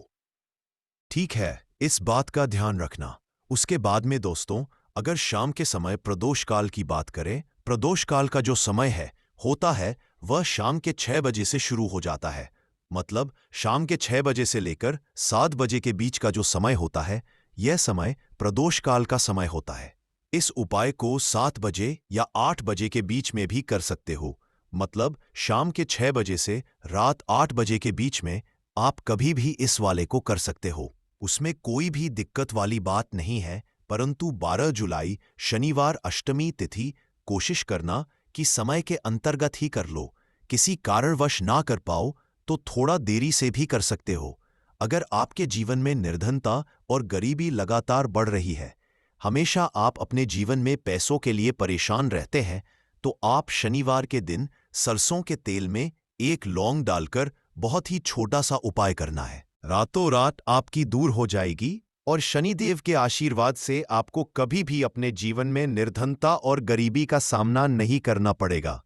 ठीक है, इस बात का ध्यान रखना। उसके बाद में दोस्तों, अगर शाम के समय प्रदोष काल की बात करें, प्रदोष काल का जो समय होता है वह शाम के 6 बजे से शुरू हो जाता है। मतलब शाम के 6 बजे से लेकर 7 बजे के बीच का जो समय होता है, यह समय प्रदोष काल का समय होता है। इस उपाय को 7 बजे या 8 बजे के बीच में भी कर सकते हो। मतलब शाम के 6 बजे से रात 8 बजे के बीच में आप कभी भी इस वाले को कर सकते हो, उसमें कोई भी दिक्कत वाली बात नहीं है। परंतु 12 जुलाई शनिवार अष्टमी तिथि कोशिश करना कि समय के अंतर्गत ही कर लो। किसी कारणवश ना कर पाओ तो थोड़ा देरी से भी कर सकते हो। अगर आपके जीवन में निर्धनता और गरीबी लगातार बढ़ रही है, हमेशा आप अपने जीवन में पैसों के लिए परेशान रहते हैं, तो आप शनिवार के दिन सरसों के तेल में एक लौंग डालकर बहुत ही छोटा सा उपाय करना है। रातों रात आपकी दूर हो जाएगी और शनिदेव के आशीर्वाद से आपको कभी भी अपने जीवन में निर्धनता और गरीबी का सामना नहीं करना पड़ेगा।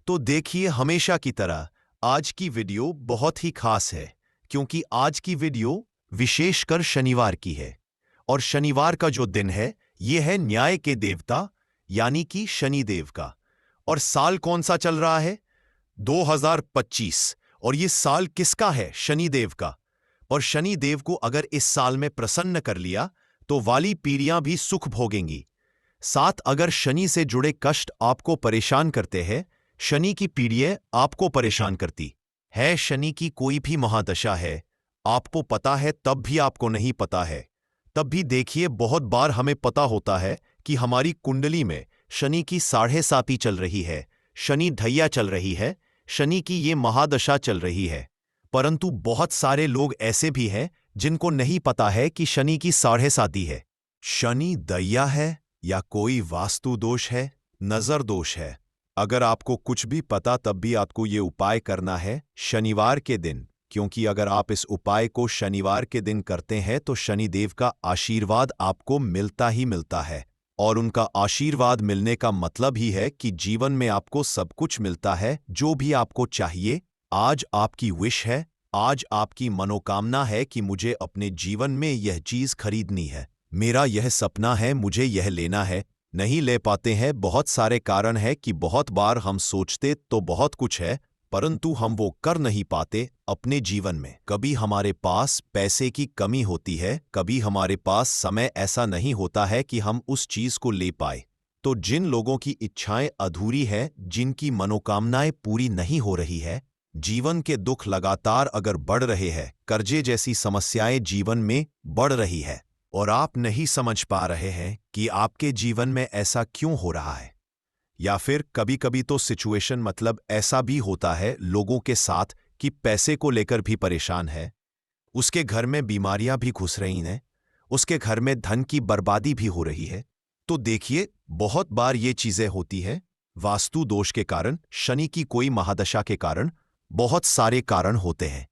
तो देखिए, हमेशा की तरह आज की वीडियो बहुत ही खास है, क्योंकि आज की वीडियो विशेषकर शनिवार की है। और शनिवार का जो दिन है, यह है न्याय के देवता यानी कि शनिदेव का। और साल कौन सा चल रहा है? 2025। और ये साल किसका है? शनिदेव का। और शनिदेव को अगर इस साल में प्रसन्न कर लिया तो वाली पीढ़ियां भी सुख भोगेंगी। साथ अगर शनि से जुड़े कष्ट आपको परेशान करते हैं, शनि की पीढ़ियां आपको परेशान करती है, शनि की कोई भी महादशा है, आपको पता है तब भी आपको नहीं पता है, तब भी देखिए, बहुत बार हमें पता होता है कि हमारी कुंडली में शनि की 7.5 चल रही है, शनि ढैया चल रही है, शनि की ये महादशा चल रही है। परंतु बहुत सारे लोग ऐसे भी हैं जिनको नहीं पता है कि शनि की 7.5 है, शनि दैया है या कोई वास्तु दोष है, नजर दोष है। अगर आपको कुछ भी पता, तब भी आपको ये उपाय करना है शनिवार के दिन, क्योंकि अगर आप इस उपाय को शनिवार के दिन करते हैं तो शनिदेव का आशीर्वाद आपको मिलता ही मिलता है। और उनका आशीर्वाद मिलने का मतलब ही है कि जीवन में आपको सब कुछ मिलता है जो भी आपको चाहिए। आज आपकी विश है, आज आपकी मनोकामना है कि मुझे अपने जीवन में यह चीज खरीदनी है, मेरा यह सपना है, मुझे यह लेना है। नहीं ले पाते हैं, बहुत सारे कारण है कि बहुत बार हम सोचते तो बहुत कुछ है, परंतु हम वो कर नहीं पाते अपने जीवन में। कभी हमारे पास पैसे की कमी होती है, कभी हमारे पास समय ऐसा नहीं होता है कि हम उस चीज को ले पाए। तो जिन लोगों की इच्छाएं अधूरी है, जिनकी मनोकामनाएं पूरी नहीं हो रही है, जीवन के दुख लगातार अगर बढ़ रहे हैं, कर्जे जैसी समस्याएं जीवन में बढ़ रही है और आप नहीं समझ पा रहे हैं कि आपके जीवन में ऐसा क्यों हो रहा है, या फिर कभी कभी तो सिचुएशन मतलब ऐसा भी होता है लोगों के साथ कि पैसे को लेकर भी परेशान है, उसके घर में बीमारियां भी घुस रही हैं, उसके घर में धन की बर्बादी भी हो रही है। तो देखिए, बहुत बार ये चीजें होती है वास्तु दोष के कारण, शनि की कोई महादशा के कारण, बहुत सारे कारण होते हैं।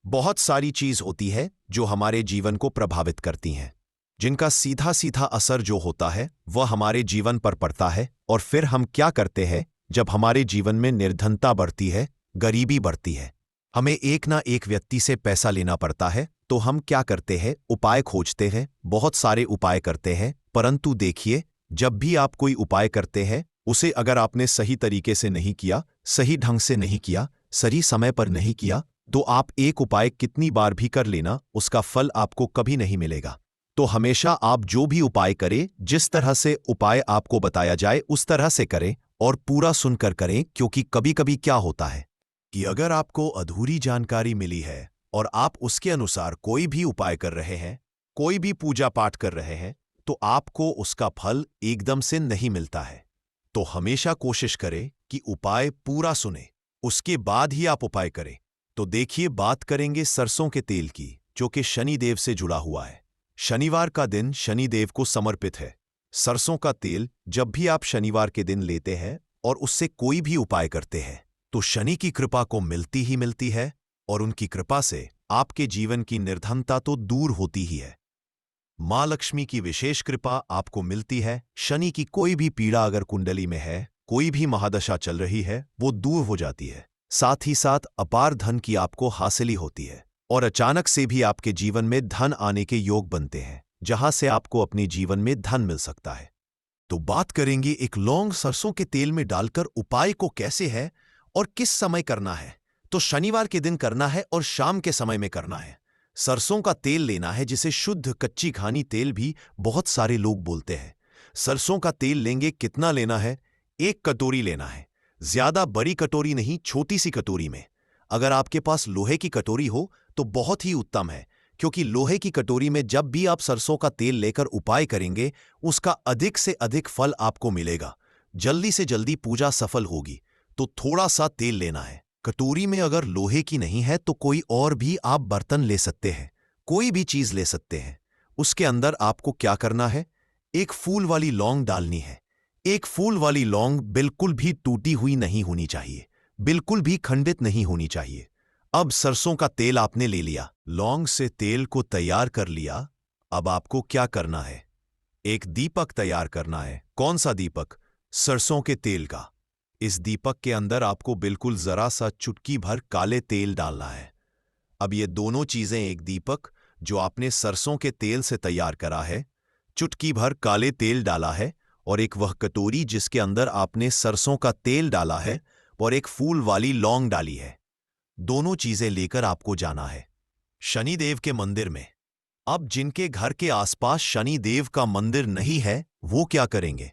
बहुत सारी चीज होती है जो हमारे जीवन को प्रभावित करती हैं, जिनका सीधा सीधा असर जो होता है वह हमारे जीवन पर पड़ता है। और फिर हम क्या करते हैं, जब हमारे जीवन में निर्धनता बढ़ती है, गरीबी बढ़ती है, हमें एक ना एक व्यक्ति से पैसा लेना पड़ता है, तो हम क्या करते हैं, उपाय खोजते हैं, बहुत सारे उपाय करते हैं। परंतु देखिए, जब भी आप कोई उपाय करते हैं, उसे अगर आपने सही तरीके से नहीं किया, सही ढंग से नहीं किया, सही समय पर नहीं किया, तो आप एक उपाय कितनी बार भी कर लेना, उसका फल आपको कभी नहीं मिलेगा। तो हमेशा आप जो भी उपाय करें, जिस तरह से उपाय आपको बताया जाए उस तरह से करें और पूरा सुनकर करें, क्योंकि कभी कभी क्या होता है कि अगर आपको अधूरी जानकारी मिली है और आप उसके अनुसार कोई भी उपाय कर रहे हैं, कोई भी पूजा पाठ कर रहे हैं, तो आपको उसका फल एकदम से नहीं मिलता है। तो हमेशा कोशिश करें कि उपाय पूरा सुने, उसके बाद ही आप उपाय करें। तो देखिए, बात करेंगे सरसों के तेल की, जो कि शनिदेव से जुड़ा हुआ है। शनिवार का दिन शनिदेव को समर्पित है। सरसों का तेल जब भी आप शनिवार के दिन लेते हैं और उससे कोई भी उपाय करते हैं, तो शनि की कृपा को मिलती ही मिलती है, और उनकी कृपा से आपके जीवन की निर्धनता तो दूर होती ही है। मां लक्ष्मी की विशेष कृपा आपको मिलती है। शनि की कोई भी पीड़ा अगर कुंडली में है, कोई भी महादशा चल रही है, वो दूर हो जाती है। साथ ही साथ अपार धन की आपको हासिली होती है, और अचानक से भी आपके जीवन में धन आने के योग बनते हैं, जहां से आपको अपने जीवन में धन मिल सकता है। तो बात करेंगे एक लौंग सरसों के तेल में डालकर उपाय को कैसे है और किस समय करना है। तो शनिवार के दिन करना है और शाम के समय में करना है। सरसों का तेल लेना है, जिसे शुद्ध कच्ची घानी तेल भी बहुत सारे लोग बोलते हैं। सरसों का तेल लेंगे, कितना लेना है? 1 कटोरी लेना है, ज्यादा बड़ी कटोरी नहीं, छोटी सी कटोरी में। अगर आपके पास लोहे की कटोरी हो तो बहुत ही उत्तम है, क्योंकि लोहे की कटोरी में जब भी आप सरसों का तेल लेकर उपाय करेंगे, उसका अधिक से अधिक फल आपको मिलेगा, जल्दी से जल्दी पूजा सफल होगी। तो थोड़ा सा तेल लेना है। कटोरी में अगर लोहे की नहीं है तो कोई और भी आप बर्तन ले सकते हैं, कोई भी चीज ले सकते हैं। उसके अंदर आपको क्या करना है, 1 फूल वाली लौंग डालनी है। 1 फूल वाली लौंग बिल्कुल भी टूटी हुई नहीं होनी चाहिए, बिल्कुल भी खंडित नहीं होनी चाहिए। अब सरसों का तेल आपने ले लिया, लौंग से तेल को तैयार कर लिया। अब आपको क्या करना है? एक दीपक तैयार करना है। कौन सा दीपक? सरसों के तेल का। इस दीपक के अंदर आपको बिल्कुल जरा सा चुटकी भर काले तेल डालना है। अब ये दोनों चीजें, एक दीपक जो आपने सरसों के तेल से तैयार करा है, चुटकी भर काले तेल डाला है, और एक वह कटोरी जिसके अंदर आपने सरसों का तेल डाला है और एक फूल वाली लौंग डाली है, दोनों चीजें लेकर आपको जाना है शनिदेव के मंदिर में। अब जिनके घर के आसपास शनिदेव का मंदिर नहीं है वो क्या करेंगे?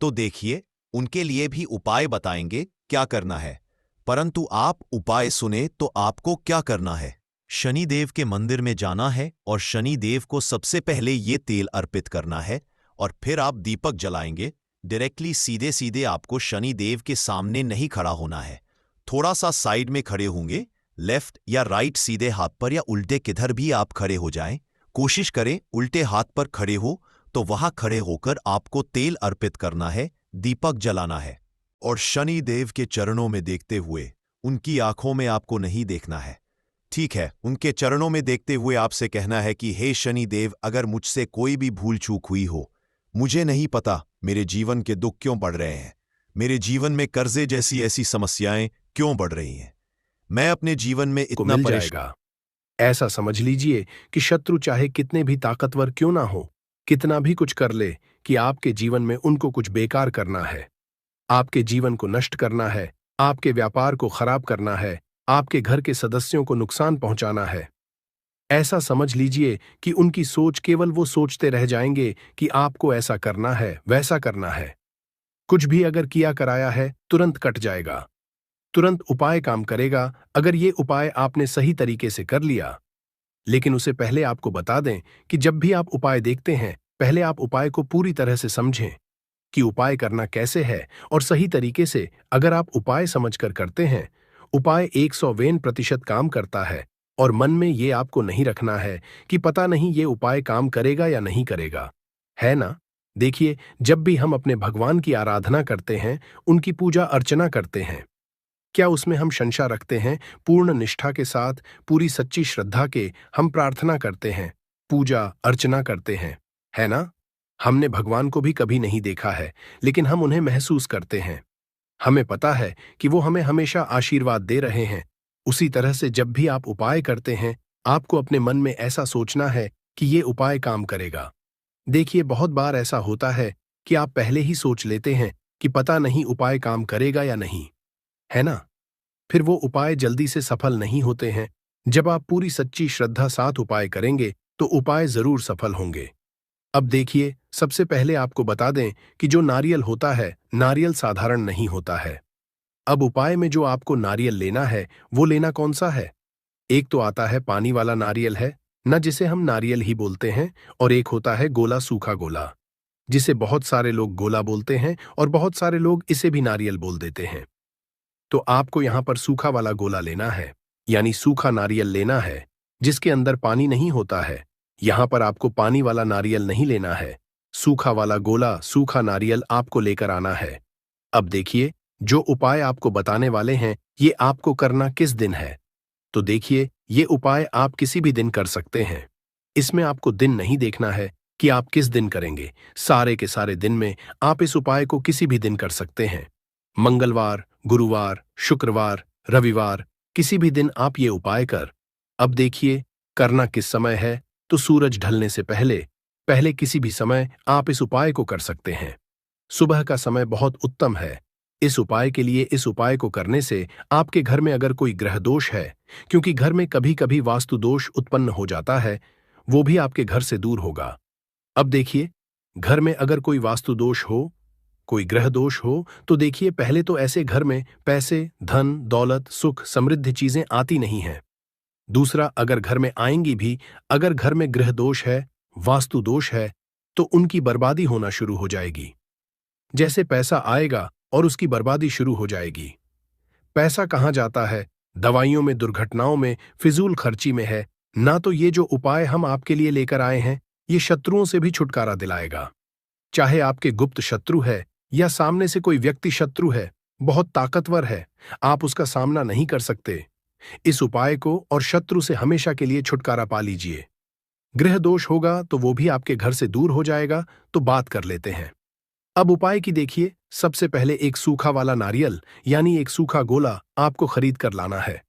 तो देखिए, उनके लिए भी उपाय बताएंगे क्या करना है। परंतु आप उपाय सुने तो आपको क्या करना है? शनिदेव के मंदिर में जाना है और शनिदेव को सबसे पहले ये तेल अर्पित करना है, और फिर आप दीपक जलाएंगे। डायरेक्टली सीधे सीधे आपको शनिदेव के सामने नहीं खड़ा होना है, थोड़ा सा साइड में खड़े होंगे, लेफ्ट या राइट सीधे हाथ पर, या उल्टे किधर भी आप खड़े हो जाएं। कोशिश करें उल्टे हाथ पर खड़े हो, तो वहां खड़े होकर आपको तेल अर्पित करना है, दीपक जलाना है, और शनि देव के चरणों में देखते हुए, उनकी आंखों में आपको नहीं देखना है, ठीक है? उनके चरणों में देखते हुए आपसे कहना है कि हे शनि देव, अगर मुझसे कोई भी भूल चूक हुई हो, मुझे नहीं पता मेरे जीवन के दुख क्यों बढ़ रहे हैं, मेरे जीवन में कर्जे जैसी ऐसी समस्याएं क्यों बढ़ रही हैं, मैं अपने जीवन में को इतना मिल परेशान। जाएगा। ऐसा समझ लीजिए कि शत्रु चाहे कितने भी ताकतवर क्यों ना हो, कितना भी कुछ कर ले, कि आपके जीवन में उनको कुछ बेकार करना है, आपके जीवन को नष्ट करना है, आपके व्यापार को खराब करना है, आपके घर के सदस्यों को नुकसान पहुंचाना है। ऐसा समझ लीजिए कि उनकी सोच केवल वो सोचते रह जाएंगे कि आपको ऐसा करना है, वैसा करना है। कुछ भी अगर किया कराया है, तुरंत कट जाएगा, तुरंत उपाय काम करेगा अगर ये उपाय आपने सही तरीके से कर लिया। लेकिन उससे पहले आपको बता दें कि जब भी आप उपाय देखते हैं, पहले आप उपाय को पूरी तरह से समझें कि उपाय करना कैसे है, और सही तरीके से अगर आप उपाय समझकर करते हैं, उपाय 100% काम करता है, और मन में ये आपको नहीं रखना है कि पता नहीं ये उपाय काम करेगा या नहीं करेगा, है ना? देखिए, जब भी हम अपने भगवान की आराधना करते हैं, उनकी पूजा अर्चना करते हैं, क्या उसमें हम शंका रखते हैं? पूर्ण निष्ठा के साथ, पूरी सच्ची श्रद्धा के हम प्रार्थना करते हैं, पूजा अर्चना करते हैं, है ना? हमने भगवान को भी कभी नहीं देखा है, लेकिन हम उन्हें महसूस करते हैं। हमें पता है कि वो हमें हमेशा आशीर्वाद दे रहे हैं। उसी तरह से जब भी आप उपाय करते हैं, आपको अपने मन में ऐसा सोचना है कि ये उपाय काम करेगा। देखिए, बहुत बार ऐसा होता है कि आप पहले ही सोच लेते हैं कि पता नहीं उपाय काम करेगा या नहीं, है ना? फिर वो उपाय जल्दी से सफल नहीं होते हैं। जब आप पूरी सच्ची श्रद्धा साथ उपाय करेंगे, तो उपाय जरूर सफल होंगे। अब देखिए, सबसे पहले आपको बता दें कि जो नारियल होता है, नारियल साधारण नहीं होता है। अब उपाय में जो आपको नारियल लेना है, वो लेना कौन सा है? एक तो आता है पानी वाला नारियल है, न, जिसे हम नारियल ही बोलते हैं, और एक होता है गोला, सूखा गोला, जिसे बहुत सारे लोग गोला बोलते हैं और बहुत सारे लोग इसे भी नारियल बोल देते हैं। तो आपको यहाँ पर सूखा वाला गोला लेना है, यानी सूखा नारियल लेना है, जिसके अंदर पानी नहीं होता है। यहाँ पर आपको पानी वाला नारियल नहीं लेना है, सूखा वाला गोला, सूखा नारियल आपको लेकर आना है। अब देखिए, जो उपाय आपको बताने वाले हैं, ये आपको करना किस दिन है? तो देखिए, ये उपाय आप किसी भी दिन कर सकते हैं। इसमें आपको दिन नहीं देखना है कि आप किस दिन करेंगे। सारे के सारे दिन में आप इस उपाय को किसी भी दिन कर सकते हैं। मंगलवार, गुरुवार, शुक्रवार, रविवार, किसी भी दिन आप ये उपाय कर। अब देखिए, करना किस समय है? तो सूरज ढलने से पहले पहले किसी भी समय आप इस उपाय को कर सकते हैं। सुबह का समय बहुत उत्तम है इस उपाय के लिए। इस उपाय को करने से आपके घर में अगर कोई ग्रह दोष है, क्योंकि घर में कभी कभी वास्तु दोष उत्पन्न हो जाता है, वो भी आपके घर से दूर होगा। अब देखिए, घर में अगर कोई वास्तु दोष हो, कोई ग्रह दोष हो, तो देखिए, पहले तो ऐसे घर में पैसे, धन, दौलत, सुख, समृद्धि चीजें आती नहीं हैं। दूसरा, अगर घर में आएंगी भी, अगर घर में ग्रह दोष है, वास्तु दोष है, तो उनकी बर्बादी होना शुरू हो जाएगी। जैसे पैसा आएगा और उसकी बर्बादी शुरू हो जाएगी। पैसा कहाँ जाता है? दवाइयों में, दुर्घटनाओं में, फिजूल खर्ची में है ना। तो ये जो उपाय हम आपके लिए लेकर आए हैं, ये शत्रुओं से भी छुटकारा दिलाएगा। चाहे आपके गुप्त शत्रु है या सामने से कोई व्यक्ति शत्रु है, बहुत ताकतवर है, आप उसका सामना नहीं कर सकते, इस उपाय को और शत्रु से हमेशा के लिए छुटकारा पा लीजिए। गृह दोष होगा तो वो भी आपके घर से दूर हो जाएगा। तो बात कर लेते हैं। अब उपाय की देखिए। सबसे पहले एक सूखा वाला नारियल यानी एक सूखा गोला आपको खरीद कर लाना है।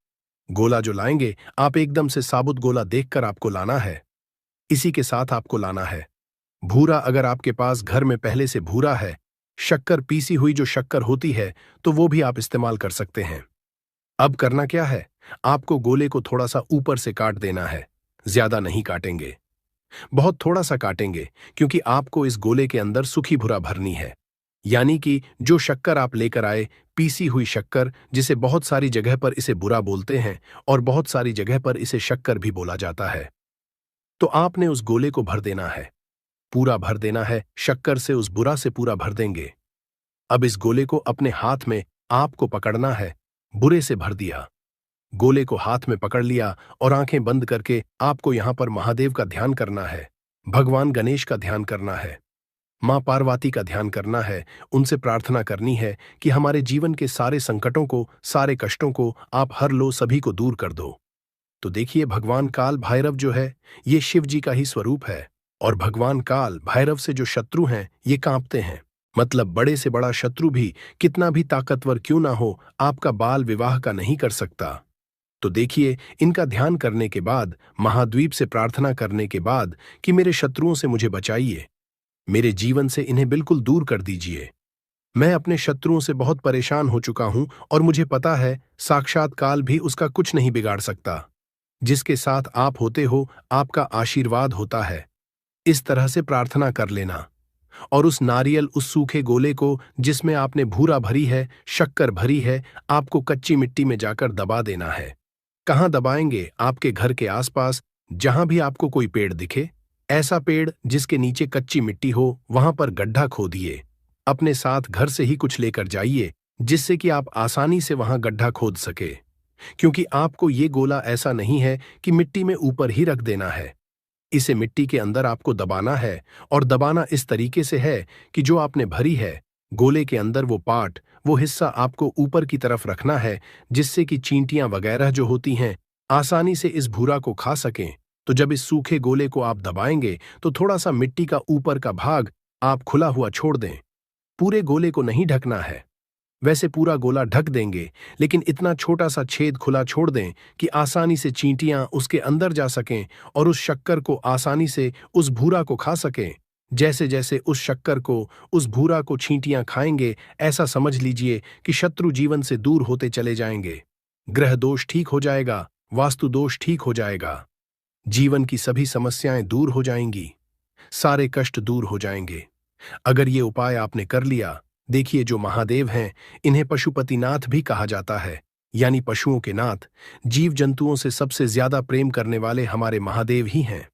गोला जो लाएंगे आप एकदम से साबुत गोला देखकर आपको लाना है। इसी के साथ आपको लाना है भूरा। अगर आपके पास घर में पहले से भूरा है, शक्कर, पीसी हुई जो शक्कर होती है, तो वो भी आप इस्तेमाल कर सकते हैं। अब करना क्या है, आपको गोले को थोड़ा सा ऊपर से काट देना है। ज्यादा नहीं काटेंगे, बहुत थोड़ा सा काटेंगे, क्योंकि आपको इस गोले के अंदर सूखी भूरा भरनी है। यानी कि जो शक्कर आप लेकर आए, पीसी हुई शक्कर, जिसे बहुत सारी जगह पर इसे बुरा बोलते हैं और बहुत सारी जगह पर इसे शक्कर भी बोला जाता है, तो आपने उस गोले को भर देना है। पूरा भर देना है, शक्कर से उस बुरा से पूरा भर देंगे। अब इस गोले को अपने हाथ में आपको पकड़ना है। बुरे से भर दिया, गोले को हाथ में पकड़ लिया और आंखें बंद करके आपको यहां पर महादेव का ध्यान करना है, भगवान गणेश का ध्यान करना है, मां पार्वती का ध्यान करना है। उनसे प्रार्थना करनी है कि हमारे जीवन के सारे संकटों को, सारे कष्टों को आप हर लो, सभी को दूर कर दो। तो देखिए, भगवान काल भैरव जो है, ये शिव जी का ही स्वरूप है। और भगवान काल भैरव से जो शत्रु हैं, ये कांपते हैं। मतलब बड़े से बड़ा शत्रु भी कितना भी ताकतवर क्यों ना हो, आपका बाल विवाह का नहीं कर सकता। तो देखिए, इनका ध्यान करने के बाद, महाद्वीप से प्रार्थना करने के बाद कि मेरे शत्रुओं से मुझे बचाइए, मेरे जीवन से इन्हें बिल्कुल दूर कर दीजिए। मैं अपने शत्रुओं से बहुत परेशान हो चुका हूं और मुझे पता है साक्षात काल भी उसका कुछ नहीं बिगाड़ सकता। जिसके साथ आप होते हो, आपका आशीर्वाद होता है। इस तरह से प्रार्थना कर लेना और उस नारियल, उस सूखे गोले को जिसमें आपने भूरा भरी है, शक्कर भरी है, आपको कच्ची मिट्टी में जाकर दबा देना है। कहाँ दबाएंगे? आपके घर के आसपास, जहां भी आपको कोई पेड़ दिखे, ऐसा पेड़ जिसके नीचे कच्ची मिट्टी हो, वहां पर गड्ढा खोदिए। अपने साथ घर से ही कुछ लेकर जाइए, जिससे कि आप आसानी से वहां गड्ढा खोद सके। क्योंकि आपको ये गोला ऐसा नहीं है कि मिट्टी में ऊपर ही रख देना है। इसे मिट्टी के अंदर आपको दबाना है, और दबाना इस तरीके से है कि जो आपने भरी है गोले के अंदर, वो पार्ट, वो हिस्सा आपको ऊपर की तरफ रखना है, जिससे कि चींटियां वगैरह जो होती हैं आसानी से इस भूरा को खा सकें। तो जब इस सूखे गोले को आप दबाएंगे तो थोड़ा सा मिट्टी का ऊपर का भाग आप खुला हुआ छोड़ दें। पूरे गोले को नहीं ढकना है, वैसे पूरा गोला ढक देंगे, लेकिन इतना छोटा सा छेद खुला छोड़ दें कि आसानी से चींटियां उसके अंदर जा सकें और उस शक्कर को आसानी से, उस भूरा को खा सकें। जैसे जैसे उस शक्कर को, उस भूरा को चींटियां खाएंगे, ऐसा समझ लीजिए कि शत्रु जीवन से दूर होते चले जाएंगे। ग्रह दोष ठीक हो जाएगा, वास्तु दोष ठीक हो जाएगा, जीवन की सभी समस्याएं दूर हो जाएंगी, सारे कष्ट दूर हो जाएंगे। अगर ये उपाय आपने कर लिया, देखिए, जो महादेव हैं, इन्हें पशुपतिनाथ भी कहा जाता है, यानी पशुओं के नाथ। जीव जंतुओं से सबसे ज्यादा प्रेम करने वाले हमारे महादेव ही हैं।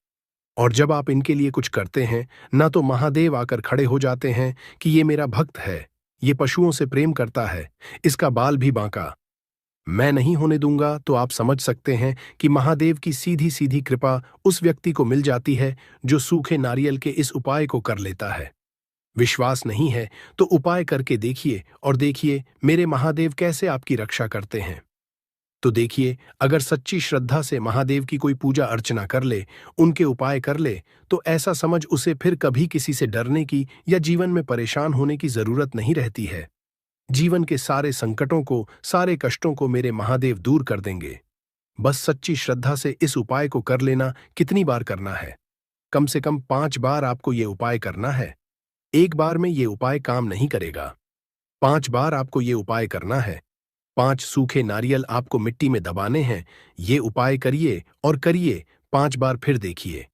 और जब आप इनके लिए कुछ करते हैं ना, तो महादेव आकर खड़े हो जाते हैं कि ये मेरा भक्त है, ये पशुओं से प्रेम करता है, इसका बाल भी बांका मैं नहीं होने दूंगा। तो आप समझ सकते हैं कि महादेव की सीधी सीधी कृपा उस व्यक्ति को मिल जाती है जो सूखे नारियल के इस उपाय को कर लेता है। विश्वास नहीं है तो उपाय करके देखिए और देखिए मेरे महादेव कैसे आपकी रक्षा करते हैं। तो देखिए, अगर सच्ची श्रद्धा से महादेव की कोई पूजा अर्चना कर ले, उनके उपाय कर ले, तो ऐसा समझ उसे फिर कभी किसी से डरने की या जीवन में परेशान होने की जरूरत नहीं रहती है। जीवन के सारे संकटों को, सारे कष्टों को मेरे महादेव दूर कर देंगे। बस सच्ची श्रद्धा से इस उपाय को कर लेना। कितनी बार करना है? कम से कम 5 बार आपको ये उपाय करना है। एक बार में ये उपाय काम नहीं करेगा, 5 बार आपको ये उपाय करना है। 5 सूखे नारियल आपको मिट्टी में दबाने हैं। ये उपाय करिए और करिए 5 बार, फिर देखिए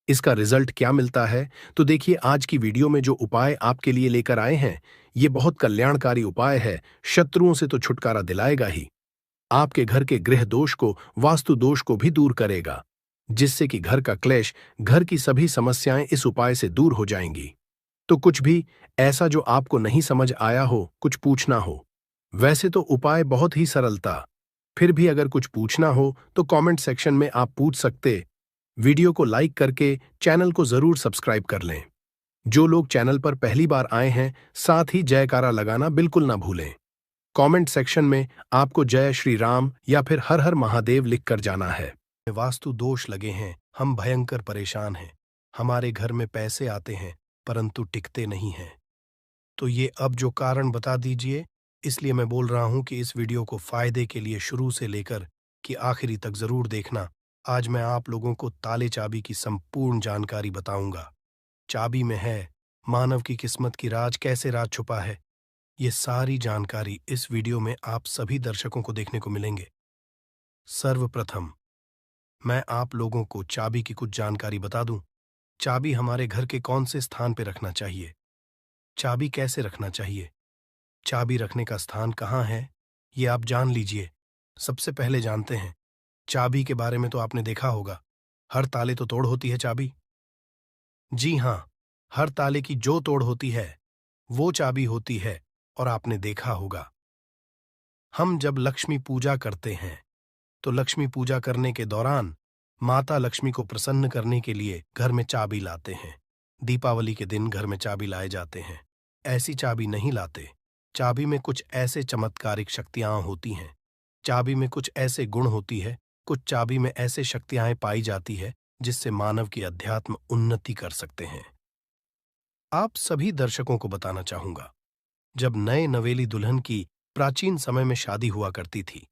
इसका रिजल्ट क्या मिलता है। तो देखिए, आज की वीडियो में जो उपाय आपके लिए लेकर आए हैं, ये बहुत कल्याणकारी उपाय है। शत्रुओं से तो छुटकारा दिलाएगा ही, आपके घर के गृह दोष को, वास्तु दोष को भी दूर करेगा, जिससे कि घर का क्लेश, घर की सभी समस्याएं इस उपाय से दूर हो जाएंगी। तो कुछ भी ऐसा जो आपको नहीं समझ आया हो, कुछ पूछना हो, वैसे तो उपाय बहुत ही सरलता, फिर भी अगर कुछ पूछना हो तो कमेंट सेक्शन में आप पूछ सकते। वीडियो को लाइक करके चैनल को जरूर सब्सक्राइब कर लें। जो लोग चैनल पर पहली बार आए हैं, साथ ही जयकारा लगाना बिल्कुल ना भूलें। कमेंट सेक्शन में आपको जय श्री राम या फिर हर हर महादेव लिखकर जाना है। वास्तु दोष लगे हैं, हम भयंकर परेशान हैं, हमारे घर में पैसे आते हैं परंतु टिकते नहीं हैं। तो ये अब जो कारण बता दीजिए, इसलिए मैं बोल रहा हूं कि इस वीडियो को फायदे के लिए शुरू से लेकर कि आखिरी तक जरूर देखना। आज मैं आप लोगों को ताले चाबी की संपूर्ण जानकारी बताऊंगा। चाबी में है मानव की किस्मत की राज, कैसे राज छुपा है, ये सारी जानकारी इस वीडियो में आप सभी दर्शकों को देखने को मिलेंगे। सर्वप्रथम मैं आप लोगों को चाबी की कुछ जानकारी बता दूं। चाबी हमारे घर के कौन से स्थान पर रखना चाहिए, चाबी कैसे रखना चाहिए, चाबी रखने का स्थान कहाँ है, ये आप जान लीजिए। सबसे पहले जानते हैं चाबी के बारे में। तो आपने देखा होगा हर ताले तो तोड़ होती है चाबी। जी हां, हर ताले की जो तोड़ होती है वो चाबी होती है। और आपने देखा होगा हम जब लक्ष्मी पूजा करते हैं तो लक्ष्मी पूजा करने के दौरान माता लक्ष्मी को प्रसन्न करने के लिए घर में चाबी लाते हैं। दीपावली के दिन घर में चाबी लाए जाते हैं। ऐसी चाबी नहीं लाते। चाबी में कुछ ऐसे चमत्कारिक शक्तियां होती हैं, चाबी में कुछ ऐसे गुण होती है, कुछ चाबी में ऐसे शक्तियां पाई जाती है जिससे मानव की अध्यात्म उन्नति कर सकते हैं। आप सभी दर्शकों को बताना चाहूंगा, जब नए नवेली दुल्हन की प्राचीन समय में शादी हुआ करती थी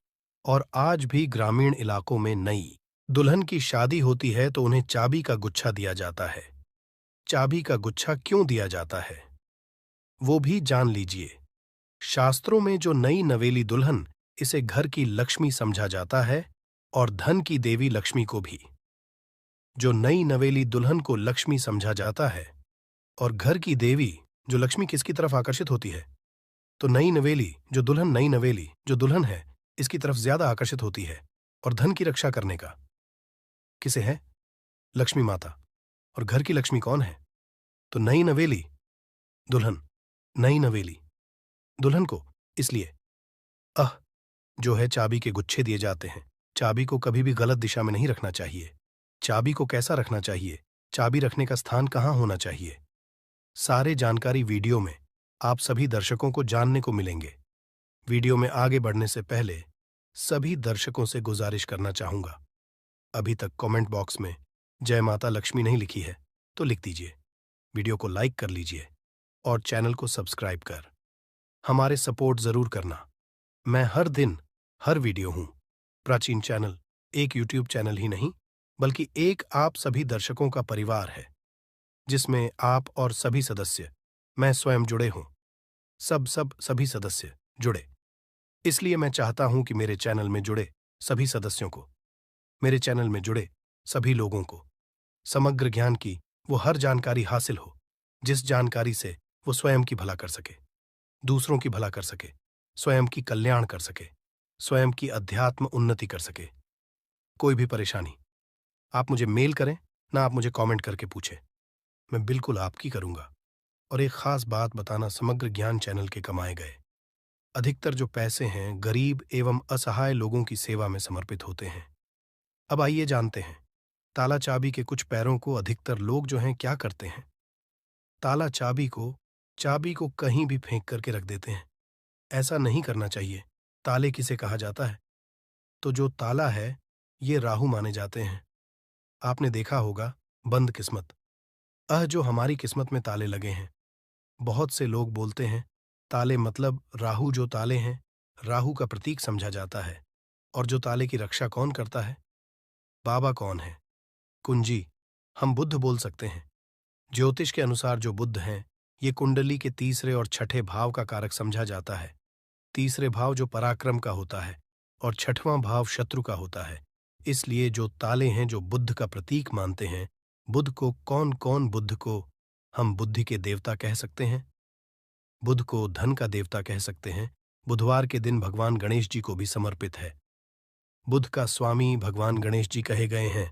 और आज भी ग्रामीण इलाकों में नई दुल्हन की शादी होती है तो उन्हें चाबी का गुच्छा दिया जाता है। चाबी का गुच्छा क्यों दिया जाता है वो भी जान लीजिए। शास्त्रों में जो नई नवेली दुल्हन, इसे घर की लक्ष्मी समझा जाता है और धन की देवी लक्ष्मी को भी। जो नई नवेली दुल्हन को लक्ष्मी समझा जाता है और घर की देवी जो लक्ष्मी किसकी तरफ आकर्षित होती है, तो नई नवेली जो दुल्हन है इसकी तरफ ज्यादा आकर्षित होती है। और धन की रक्षा करने का किसे है, लक्ष्मी माता। और घर की लक्ष्मी कौन है, तो नई नवेली दुल्हन को। इसलिए जो है चाबी के गुच्छे दिए जाते हैं। चाबी को कभी भी गलत दिशा में नहीं रखना चाहिए। चाबी को कैसा रखना चाहिए, चाबी रखने का स्थान कहाँ होना चाहिए, सारे जानकारी वीडियो में आप सभी दर्शकों को जानने को मिलेंगे। वीडियो में आगे बढ़ने से पहले सभी दर्शकों से गुजारिश करना चाहूंगा, अभी तक कमेंट बॉक्स में जय माता लक्ष्मी नहीं लिखी है तो लिख दीजिए, वीडियो को लाइक कर लीजिए और चैनल को सब्सक्राइब कर हमारे सपोर्ट जरूर करना। मैं हर दिन हर वीडियो हूं। प्राचीन चैनल एक यूट्यूब चैनल ही नहीं बल्कि एक आप सभी दर्शकों का परिवार है, जिसमें आप और सभी सदस्य, मैं स्वयं जुड़े हूं। सभी सदस्य जुड़े। इसलिए मैं चाहता हूं कि मेरे चैनल में जुड़े सभी सदस्यों को, मेरे चैनल में जुड़े सभी लोगों को समग्र ज्ञान की वो हर जानकारी हासिल हो, जिस जानकारी से वो स्वयं की भला कर सके, दूसरों की भला कर सके, स्वयं की कल्याण कर सके, स्वयं की अध्यात्म उन्नति कर सके। कोई भी परेशानी आप मुझे मेल करें ना, आप मुझे कमेंट करके पूछें, मैं बिल्कुल आपकी करूंगा। और एक खास बात बताना, समग्र ज्ञान चैनल के कमाए गए अधिकतर जो पैसे हैं गरीब एवं असहाय लोगों की सेवा में समर्पित होते हैं। अब आइए जानते हैं ताला चाबी के कुछ पैरों को अधिकतर लोग जो हैं क्या करते हैं। ताला चाबी को कहीं भी फेंक करके रख देते हैं। ऐसा नहीं करना चाहिए। ताले किसे कहा जाता है, तो जो ताला है ये राहु माने जाते हैं। आपने देखा होगा बंद किस्मत, जो हमारी किस्मत में ताले लगे हैं। बहुत से लोग बोलते हैं ताले मतलब राहु, जो ताले हैं राहु का प्रतीक समझा जाता है। और जो ताले की रक्षा कौन करता है, बाबा कौन है, कुंजी, हम बुद्ध बोल सकते हैं। ज्योतिष के अनुसार जो बुद्ध हैं ये कुंडली के तीसरे और छठे भाव का कारक समझा जाता है। तीसरे भाव जो पराक्रम का होता है और छठवां भाव शत्रु का होता है। इसलिए जो ताले हैं जो बुद्ध का प्रतीक मानते हैं, बुद्ध को बुद्ध को हम बुद्धि के देवता कह सकते हैं, बुद्ध को धन का देवता कह सकते हैं। बुधवार के दिन भगवान गणेश जी को भी समर्पित है। बुद्ध का स्वामी भगवान गणेश जी कहे गए हैं।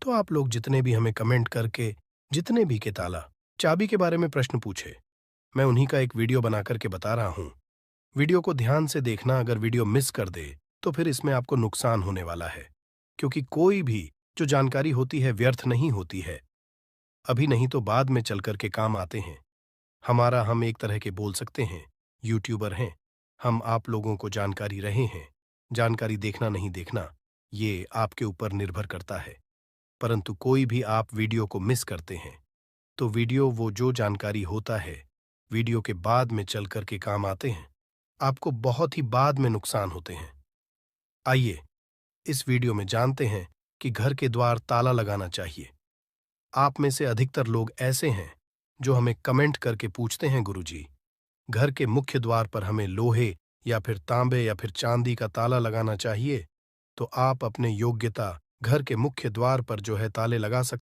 तो आप लोग जितने भी हमें कमेंट करके जितने भी के ताला चाबी के बारे में प्रश्न पूछे, मैं उन्हीं का एक वीडियो बना करके बता रहा हूं। वीडियो को ध्यान से देखना, अगर वीडियो मिस कर दे तो फिर इसमें आपको नुकसान होने वाला है, क्योंकि कोई भी जो जानकारी होती है व्यर्थ नहीं होती है। अभी नहीं तो बाद में चल करके काम आते हैं। हम एक तरह के बोल सकते हैं यूट्यूबर हैं। हम आप लोगों को जानकारी रहे हैं। जानकारी देखना नहीं देखना ये आपके ऊपर निर्भर करता है। परंतु कोई भी आप वीडियो को मिस करते हैं तो वीडियो वो जो जानकारी होता है वीडियो के बाद में चल कर के काम आते हैं, आपको बहुत ही बाद में नुकसान होते हैं। आइए इस वीडियो में जानते हैं कि घर के द्वार ताला लगाना चाहिए। आप में से अधिकतर लोग ऐसे हैं जो हमें कमेंट करके पूछते हैं, गुरुजी घर के मुख्य द्वार पर हमें लोहे या फिर तांबे या फिर चांदी का ताला लगाना चाहिए। तो आप अपने योग्यता घर के मुख्य द्वार पर जो है ताले लगा सकते